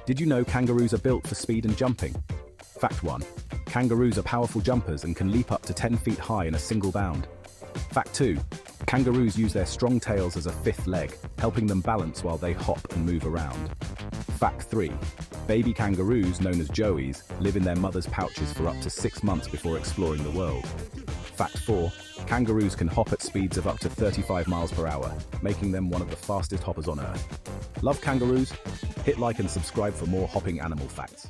Did you know kangaroos are built for speed and jumping? Fact 1. Kangaroos are powerful jumpers and can leap up to 10 feet high in a single bound. Fact 2. Kangaroos use their strong tails as a fifth leg, helping them balance while they hop and move around. Fact 3. Baby kangaroos, known as joeys, live in their mother's pouches for up to 6 months before exploring the world. Fact 4. Kangaroos can hop at speeds of up to 35 miles per hour, making them one of the fastest hoppers on Earth. Love kangaroos? Hit like and subscribe for more hopping animal facts.